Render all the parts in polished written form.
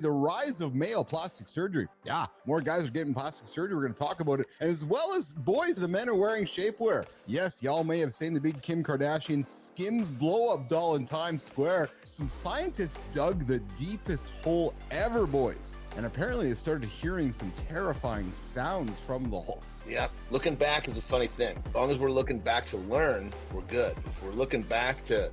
The rise of male plastic surgery. Yeah, more guys are getting plastic surgery. We're going to talk about it. And as well as boys, the men are wearing shapewear. Yes, y'all may have seen the big Kim Kardashian Skims blow-up doll in Times Square. Some scientists dug the deepest hole ever, boys. And apparently they started hearing some terrifying sounds from the hole. Yeah, looking back is a funny thing. As long as we're looking back to learn, we're good. If we're looking back to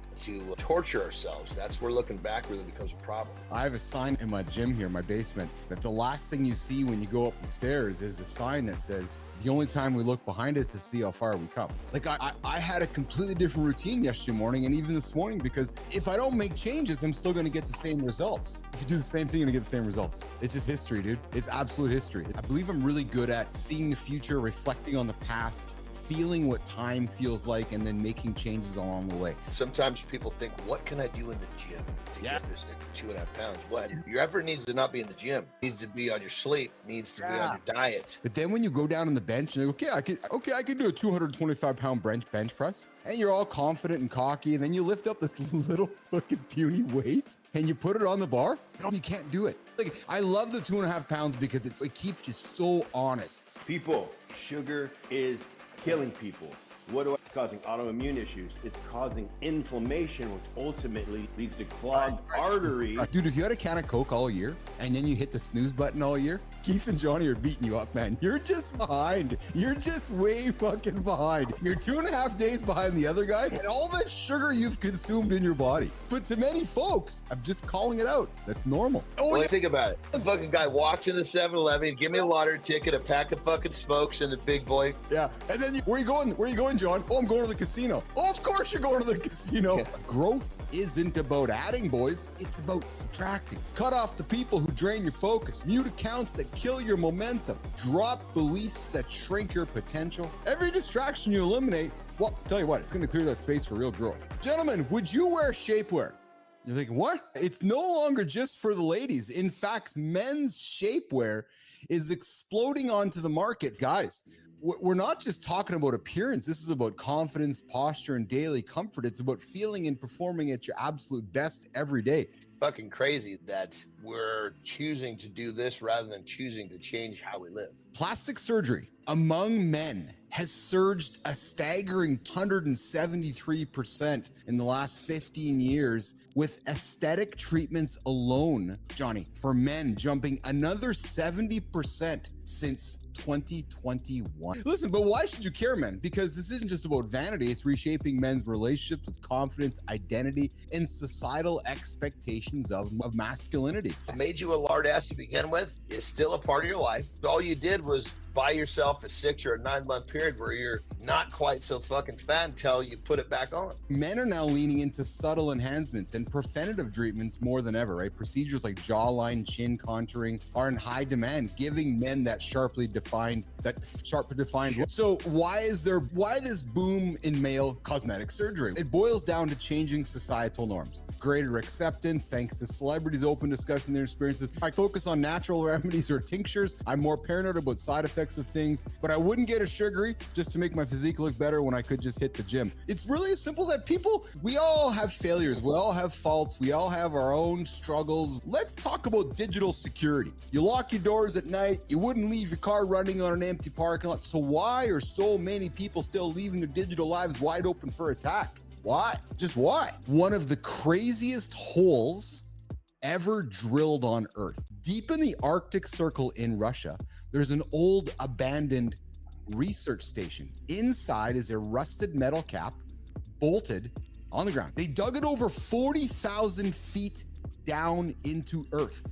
torture ourselves, that's where looking back really becomes a problem. I have a sign in my gym here, my basement, that the last thing you see when you go up the stairs is a sign that says, the only time we look behind us to see how far we come. Like I had a completely different routine yesterday morning and even this morning, because if I don't make changes, I'm still gonna get the same results. If you do the same thing, you're gonna get the same results. It's just history, dude. It's absolute history. I believe I'm really good at seeing the future, reflecting on the past, feeling what time feels like, and then making changes along the way. Sometimes people think, what can I do in the gym to get this 2.5 pounds? What? Your effort needs to not be in the gym. It needs to be on your sleep, needs to be on your diet. But then when you go down on the bench and you go, I can do a 225-pound bench press, and you're all confident and cocky, and then you lift up this little fucking puny weight and you put it on the bar, you can't do it. Like, I love the 2.5 pounds because it keeps you so honest. People, sugar is killing people. It's causing autoimmune issues. It's causing inflammation, which ultimately leads to clogged arteries. Dude, if you had a can of Coke all year and then you hit the snooze button all year, Keith and Johnny are beating you up, man. You're just behind. You're just way fucking behind. You're 2.5 days behind the other guy and all that sugar you've consumed in your body. But to many folks, I'm just calling it out. That's normal. Think about it. The fucking guy walks into 7-Eleven, give me a lottery ticket, a pack of fucking smokes, and the big boy. Yeah. And then where you going? Where you going, John? Oh, I'm going to the casino. Oh, of course you're going to the casino. Yeah. Growth isn't about adding, boys. It's about subtracting. Cut off the people who drain your focus. Mute accounts that kill your momentum. Drop beliefs that shrink your potential. Every distraction you eliminate, well, tell you what, it's going to clear that space for real growth. Gentlemen, would you wear shapewear? You're thinking, what? It's no longer just for the ladies. In fact, men's shapewear is exploding onto the market. Guys, we're not just talking about appearance. This is about confidence, posture, and daily comfort. It's about feeling and performing at your absolute best every day. Fucking crazy that we're choosing to do this rather than choosing to change how we live. Plastic surgery among men has surged a staggering 173% in the last 15 years, with aesthetic treatments alone, Johnny, for men jumping another 70% since 2021. Listen, but why should you care, men? Because this isn't just about vanity. It's reshaping men's relationships with confidence, identity, and societal expectations of masculinity. What made you a lard ass to begin with is still a part of your life. All you did was buy yourself a 6 or a 9 month period where you're not quite so fucking fat until you put it back on. Men are now leaning into subtle enhancements and preventative treatments more than ever, right? Procedures like jawline, chin contouring are in high demand, giving men that sharply defined look. So why this boom in male cosmetic surgery? It boils down to changing societal norms. Greater acceptance thanks to celebrities open discussing their experiences. I focus on natural remedies or tinctures. I'm more paranoid about side effects of things, but I wouldn't get a sugary just to make my physique look better when I could just hit the gym. It's really as simple that we all have failures. We all have faults. We all have our own struggles. Let's talk about digital security. You lock your doors at night. You wouldn't leave your car running on an empty parking lot. So why are so many people still leaving their digital lives wide open for attack? Why? Just why? One of the craziest holes ever drilled on Earth. Deep in the Arctic Circle in Russia, there's an old abandoned research station. Inside is a rusted metal cap bolted on the ground. They dug it over 40,000 feet down into Earth,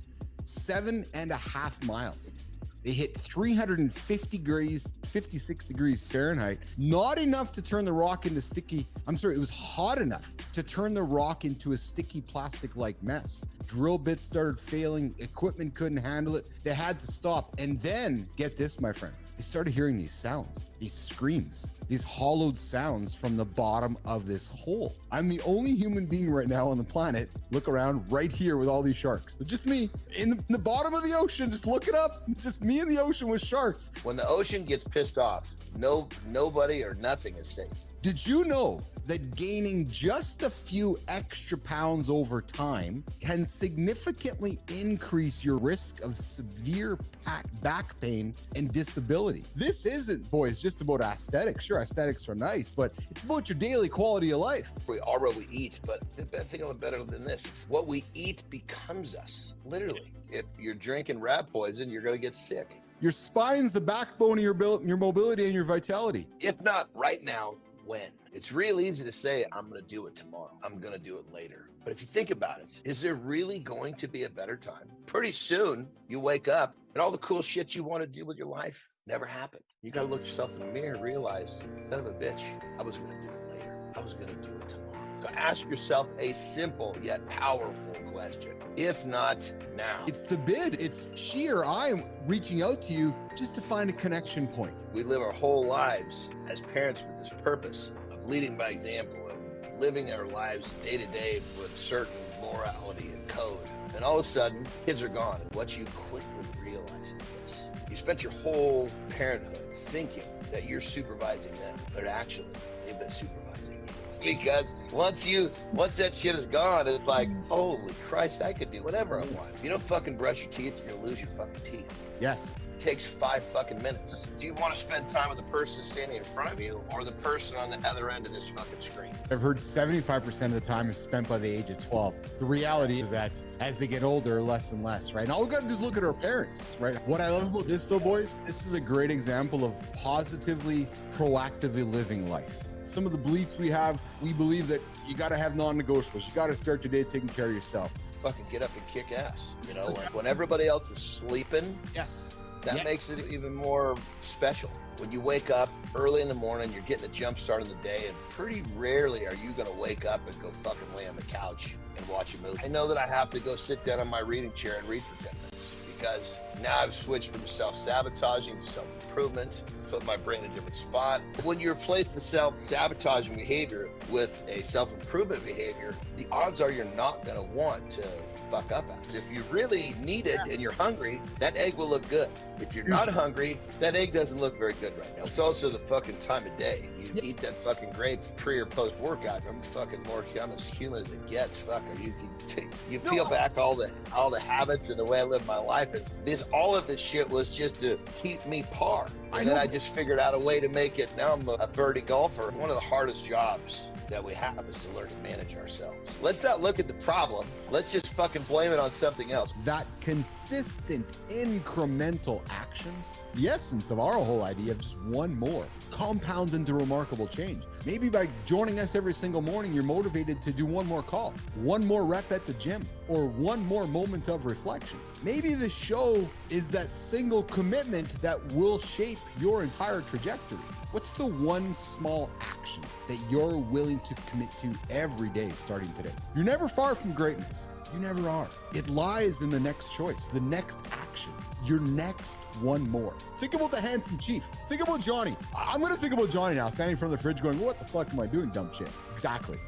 7.5 miles. They hit 350 degrees, 56 degrees Fahrenheit. Not enough to turn the rock into sticky. It was hot enough to turn the rock into a sticky plastic-like mess. Drill bits started failing. Equipment couldn't handle it. They had to stop. And then, get this, my friend, they started hearing these sounds, these screams, these hollowed sounds from the bottom of this hole. I'm the only human being right now on the planet. Look around right here with all these sharks. It's just me in the bottom of the ocean. Just look it up. It's just me in the ocean with sharks. When the ocean gets pissed off, nobody or nothing is safe. Did you know that gaining just a few extra pounds over time can significantly increase your risk of severe back pain and disability. This isn't, boys, just about aesthetics. Sure, aesthetics are nice, but it's about your daily quality of life. We are what we eat, but the best thing better than this is what we eat becomes us. Literally, if you're drinking rat poison, you're going to get sick. Your spine's the backbone of your mobility and your vitality. If not right now, when? It's real easy to say, I'm going to do it tomorrow. I'm going to do it later. But if you think about it, is there really going to be a better time? Pretty soon, you wake up and all the cool shit you want to do with your life never happened. You got to look yourself in the mirror and realize, son of a bitch, I was going to do it later. I was going to do it tomorrow. So ask yourself a simple yet powerful question. If not now. It's the bid. It's she or I reaching out to you just to find a connection point. We live our whole lives as parents with this purpose of leading by example and living our lives day to day with certain morality and code. And all of a sudden, kids are gone. And what you quickly realize is this. You spent your whole parenthood thinking that you're supervising them, but actually, they've been supervising you. Because once that shit is gone, it's like, holy Christ, I could do whatever I want. You don't fucking brush your teeth, you're gonna lose your fucking teeth. Yes. It takes 5 fucking minutes. Do you want to spend time with the person standing in front of you or the person on the other end of this fucking screen? I've heard 75% of the time is spent by the age of 12. The reality is that as they get older, less and less, right? And all we got to do is look at our parents, right? What I love about this though, boys, this is a great example of positively, proactively living life. Some of the beliefs we have, we believe that you got to have non-negotiables. You got to start your day taking care of yourself. Fucking get up and kick ass. You know, like when everybody else is sleeping, yes, that makes it even more special. When you wake up early in the morning, you're getting a jump start on the day, and pretty rarely are you going to wake up and go fucking lay on the couch and watch a movie. I know that I have to go sit down on my reading chair and read for 10 minutes because now I've switched from self-sabotaging to self-improvement, put my brain in a different spot. When you replace the self-sabotaging behavior with a self-improvement behavior, the odds are you're not going to want to fuck up at. If you really need it and you're hungry, that egg will look good. If you're not hungry, that egg doesn't look very good right now. It's also the fucking time of day. You eat that fucking grape pre or post workout. I'm fucking more human as it gets. You peel back all the habits and the way I live my life. All of this shit was just to keep me par. And then I just figured out a way to make it. Now I'm a birdie golfer. One of the hardest jobs that we have is to learn to manage ourselves. Let's not look at the problem. Let's just fucking blame it on something else. That consistent incremental actions, the essence of our whole idea of just one more, compounds into remarkable change. Maybe by joining us every single morning, you're motivated to do one more call, one more rep at the gym, or one more moment of reflection. Maybe the show is that single commitment that will shape your entire trajectory. What's the one small action that you're willing to commit to every day starting today? You're never far from greatness. You never are. It lies in the next choice, the next action, your next one more. Think about the handsome chief. Think about Johnny. I'm going to think about Johnny now, standing in front of the fridge going, what the fuck am I doing, dumb shit? Exactly.